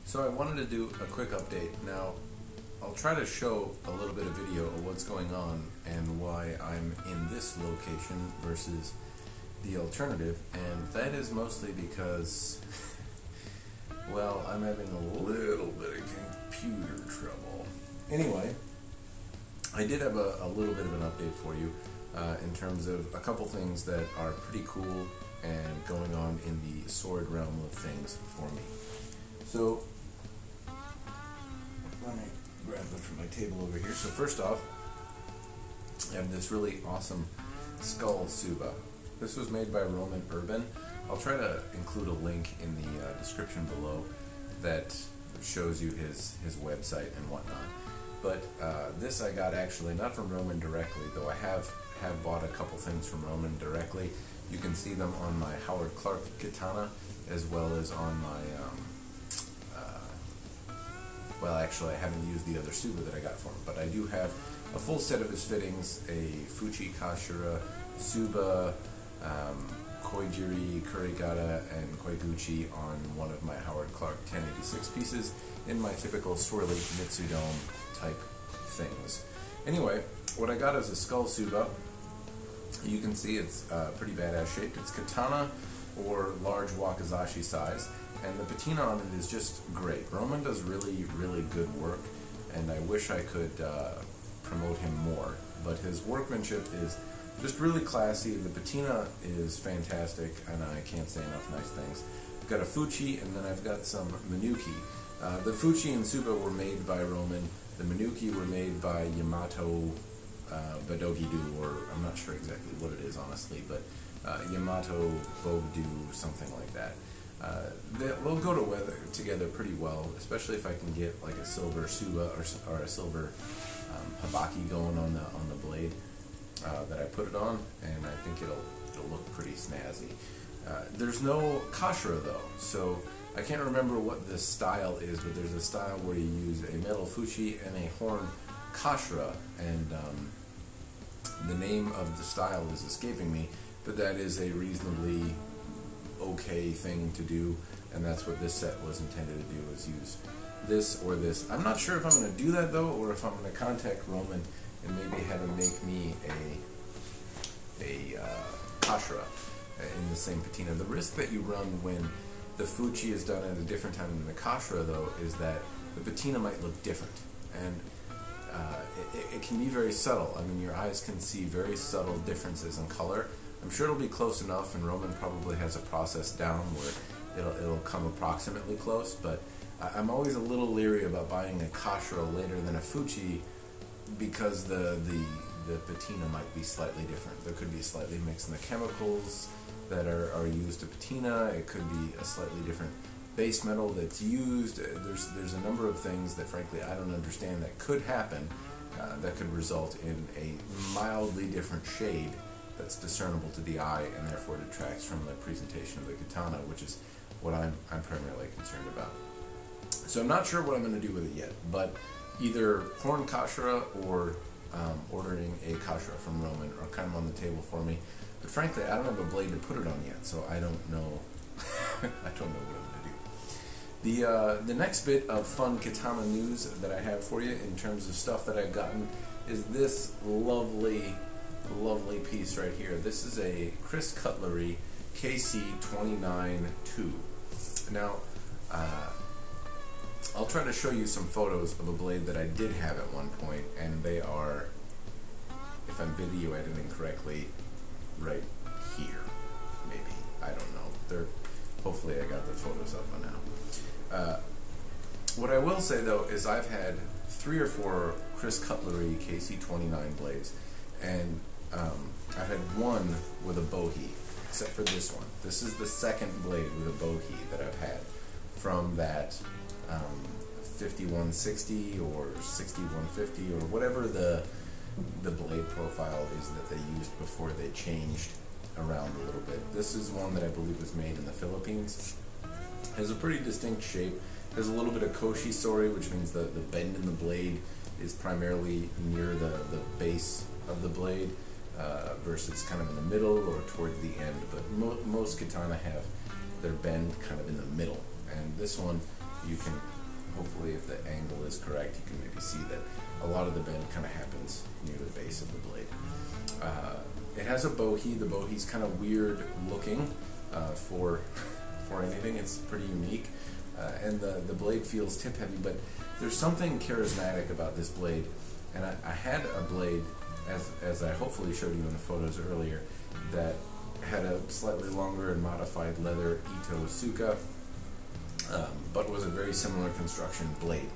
So I wanted to do a quick update. Now, I'll try to show a little bit of video of what's going on and why I'm in this location versus the alternative, and that is mostly because, well, I'm having a little bit of computer trouble. Anyway, I did have a little bit of an update for you in terms of a couple things that are pretty cool and going on in the sword realm of things for me. So, let me grab it from my table over here. So first off, I have this really awesome skull Tsuba. This was made by Roman Urban. I'll try to include a link in the description below that shows you his website and whatnot. But this I got actually not from Roman directly, though I have bought a couple things from Roman directly. You can see them on my Howard Clark katana, as well as on my well, actually, I haven't used the other Tsuba that I got for him, but I do have a full set of his fittings, a Fuchi Kashura, Tsuba, Koijiri, Kurigata, and Koiguchi on one of my Howard Clark 1086 pieces in my typical swirly Mitsudome type things. Anyway, what I got is a skull Tsuba. You can see it's pretty badass shaped. It's katana or large wakizashi size. And the patina on it is just great. Roman does really, really good work, and I wish I could promote him more. But his workmanship is just really classy. The patina is fantastic, and I can't say enough nice things. I've got a Fuchi, and then I've got some Minuki. The Fuchi and Tsuba were made by Roman. The Minuki were made by Yamato Badogidu, or I'm not sure exactly what it is, honestly, but Yamato Bogdu, something like that. They'll go together pretty well, especially if I can get like a silver Tsuba or a silver habaki going on the blade that I put it on, and I think it'll look pretty snazzy. There's no kashura though, so I can't remember what the style is, but there's a style where you use a metal fuchi and a horn kashura, and the name of the style is escaping me, but that is a reasonably okay thing to do, and that's what this set was intended to do, is use this or this. I'm not sure if I'm going to do that though, or if I'm going to contact Roman and maybe have him make me a kashura in the same patina. The risk that you run when the fuchi is done at a different time than the kashura though is that the patina might look different, and it can be very subtle. I mean, your eyes can see very subtle differences in color. I'm sure it'll be close enough, and Roman probably has a process down where it'll come approximately close, but I'm always a little leery about buying a kashura later than a fuchi because the patina might be slightly different. There could be a slightly mix in the chemicals that are used to patina. It could be a slightly different base metal that's used. There's a number of things that frankly I don't understand that could happen that could result in a mildly different shade that's discernible to the eye and therefore detracts from the presentation of the katana, which is what I'm primarily concerned about. So I'm not sure what I'm going to do with it yet, but either horn kashura or ordering a kashura from Roman are kind of on the table for me. But frankly, I don't have a blade to put it on yet, so I don't know. I don't know what I'm going to do. The next bit of fun katana news that I have for you in terms of stuff that I've gotten is this lovely piece right here. This is a Chris Cutlery KC-29-2. Now, I'll try to show you some photos of a blade that I did have at one point, and they are, if I'm video editing correctly, right here, maybe. I don't know. Hopefully I got the photos up by now. What I will say though is I've had 3 or 4 Chris Cutlery KC-29 blades, and I've had one with a Bohi, except for this one. This is the second blade with a Bohi that I've had from that 5160 or 6150 or whatever the blade profile is that they used before they changed around a little bit. This is one that I believe was made in the Philippines. Has a pretty distinct shape. There's a little bit of koshi sori, which means the bend in the blade is primarily near the base of the blade versus kind of in the middle or toward the end. But most katana have their bend kind of in the middle, and this one you can hopefully if the angle is correct, you can maybe see that a lot of the bend kind of happens near the base of the blade. It has a Bohi. The Bohi's kind of weird looking for anything. It's pretty unique. And the blade feels tip heavy, but there's something charismatic about this blade. And I had a blade, as I hopefully showed you in the photos earlier, that had a slightly longer and modified leather Ito Suka, but was a very similar construction blade.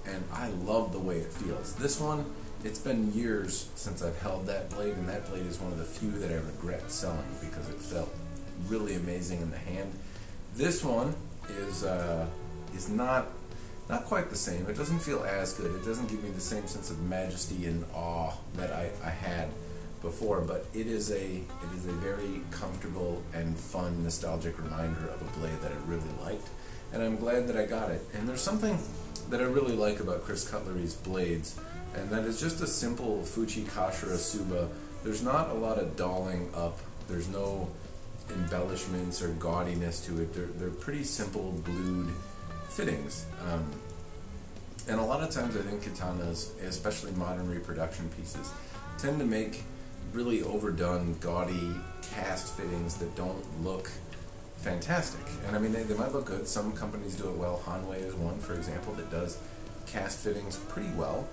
And I love the way it feels. This one, it's been years since I've held that blade, and that blade is one of the few that I regret selling because it felt really amazing in the hand. This one is not quite the same. It doesn't feel as good. It doesn't give me the same sense of majesty and awe that I had before, but it is a very comfortable and fun nostalgic reminder of a blade that I really liked, and I'm glad that I got it. And there's something that I really like about Chris Cutlery's blades, and that is just a simple Fuchi Kashira Tsuba. There's not a lot of dolling up. There's no embellishments or gaudiness to it. They're pretty simple blued fittings. And a lot of times I think katanas, especially modern reproduction pieces, tend to make really overdone, gaudy cast fittings that don't look fantastic. And I mean, they might look good. Some companies do it well. Hanwei is one, for example, that does cast fittings pretty well,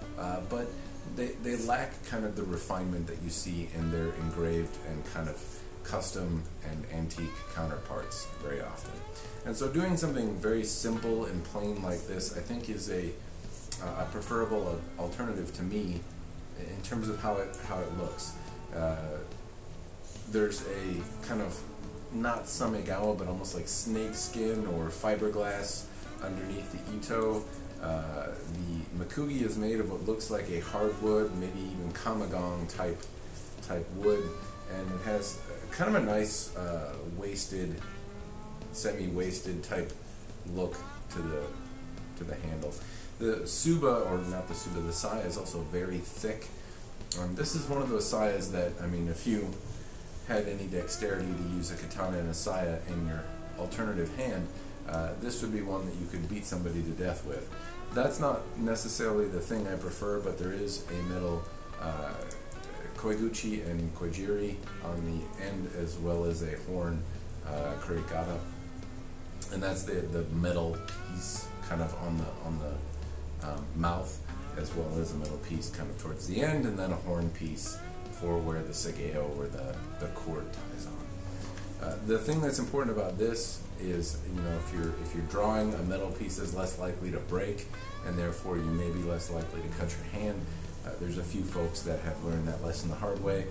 but they lack kind of the refinement that you see in their engraved and kind of custom and antique counterparts very often. And so doing something very simple and plain like this, I think, is a preferable alternative to me in terms of how it looks. There's a kind of not samegawa, but almost like snake skin or fiberglass underneath the Ito. The Makugi is made of what looks like a hardwood, maybe even kamagong type wood, and it has kind of a nice semi-wasted type look to the handle. The Tsuba, or not the Tsuba, the saya is also very thick. This is one of those sayas that, I mean, if you had any dexterity to use a katana and a saya in your alternative hand, this would be one that you could beat somebody to death with. That's not necessarily the thing I prefer, but there is a metal koiguchi and koijiri on the end, as well as a horn kurigata, and that's the metal piece kind of on the mouth, as well as a metal piece kind of towards the end, and then a horn piece for where the sageo or the cord ties on. The thing that's important about this is, you know, if you're drawing, a metal piece is less likely to break, and therefore you may be less likely to cut your hand. There's a few folks that have learned that lesson the hard way.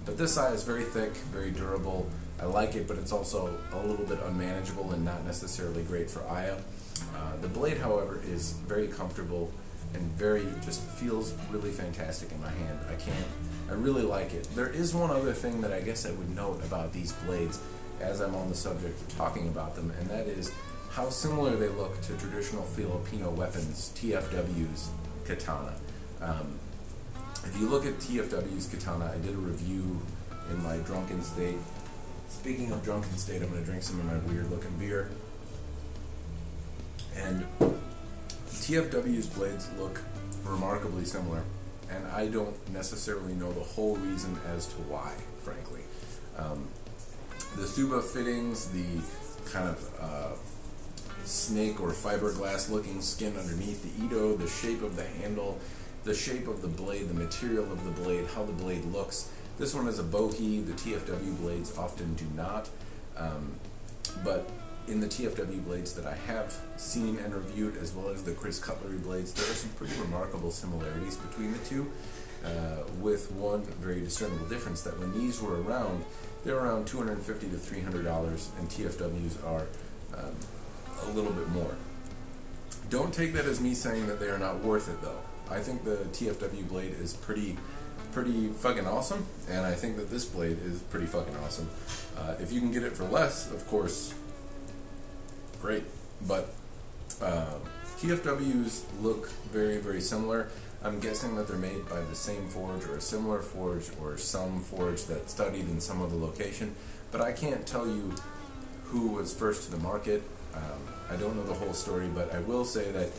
But this side is very thick, very durable. I like it, but it's also a little bit unmanageable and not necessarily great for Aya. The blade, however, is very comfortable and just feels really fantastic in my hand. I really like it. There is one other thing that I guess I would note about these blades as I'm on the subject of talking about them, and that is how similar they look to traditional Filipino weapons, TFW's katana. If you look at TFW's katana, I did a review in my drunken state. Speaking of drunken state, I'm going to drink some of my weird looking beer. And TFW's blades look remarkably similar, and I don't necessarily know the whole reason as to why, frankly. The Tsuba fittings, the kind of snake or fiberglass looking skin underneath the Ito, the shape of the handle, the shape of the blade, the material of the blade, how the blade looks. This one is a Bohi. The TFW blades often do not. But in the TFW blades that I have seen and reviewed, as well as the Chris Cutlery blades, there are some pretty remarkable similarities between the two, with one very discernible difference, that when these were around, they're around $250 to $300, and TFWs are a little bit more. Don't take that as me saying that they are not worth it, though. I think the TFW blade is pretty fucking awesome, and I think that this blade is pretty fucking awesome. If you can get it for less, of course, great. But TFWs look very, very similar. I'm guessing that they're made by the same forge or a similar forge or some forge that studied in some other location, but I can't tell you who was first to the market. I don't know the whole story, but I will say that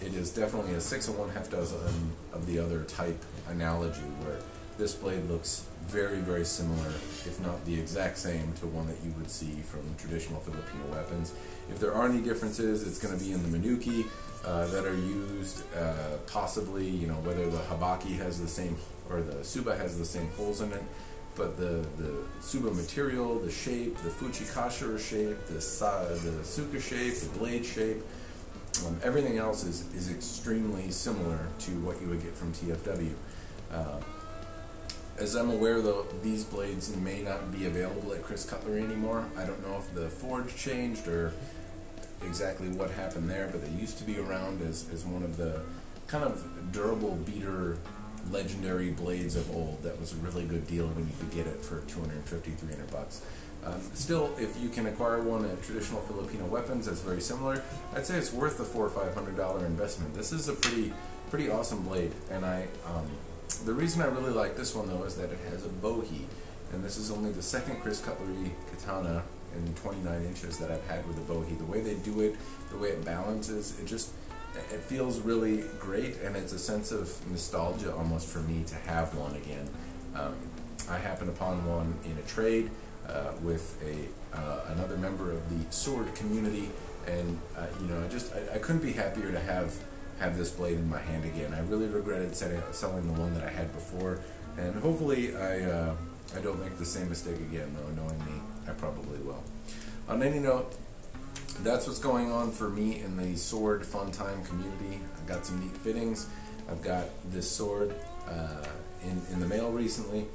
it is definitely a 6 1/2 dozen of the other type analogy, where this blade looks very, very similar, if not the exact same, to one that you would see from traditional Filipino weapons. If there are any differences, it's going to be in the manuki that are used, possibly, you know, whether the habaki has the same, or the Tsuba has the same holes in it, but the Tsuba material, the shape, the fuchikashira shape, the suka shape, the blade shape, everything else is extremely similar to what you would get from TFW. As I'm aware, though, these blades may not be available at Chris Cutlery anymore. I don't know if the forge changed or exactly what happened there, but they used to be around as one of the kind of durable beater legendary blades of old. That was a really good deal when you could get it for $250, $300. Still, if you can acquire one at traditional Filipino weapons that's very similar, I'd say it's worth the $400 or $500 investment. This is a pretty awesome blade, and the reason I really like this one, though, is that it has a Bohi, and this is only the second Chris Cutlery katana in 29 inches that I've had with a Bohi. The way they do it, the way it balances, it feels really great, and it's a sense of nostalgia almost for me to have one again. I happened upon one in a trade with another member of the sword community, and you know, I couldn't be happier to have this blade in my hand again. I really regretted selling the one that I had before, and hopefully I don't make the same mistake again, though knowing me, I probably will. On any note, that's what's going on for me in the sword fun time community. I've got some neat fittings. I've got this sword in the mail recently,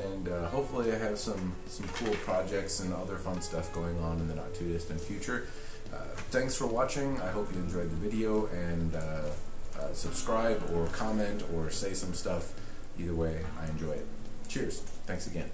and hopefully I have some cool projects and other fun stuff going on in the not too distant future. Thanks for watching. I hope you enjoyed the video, and subscribe or comment or say some stuff. Either way, I enjoy it. Cheers. Thanks again.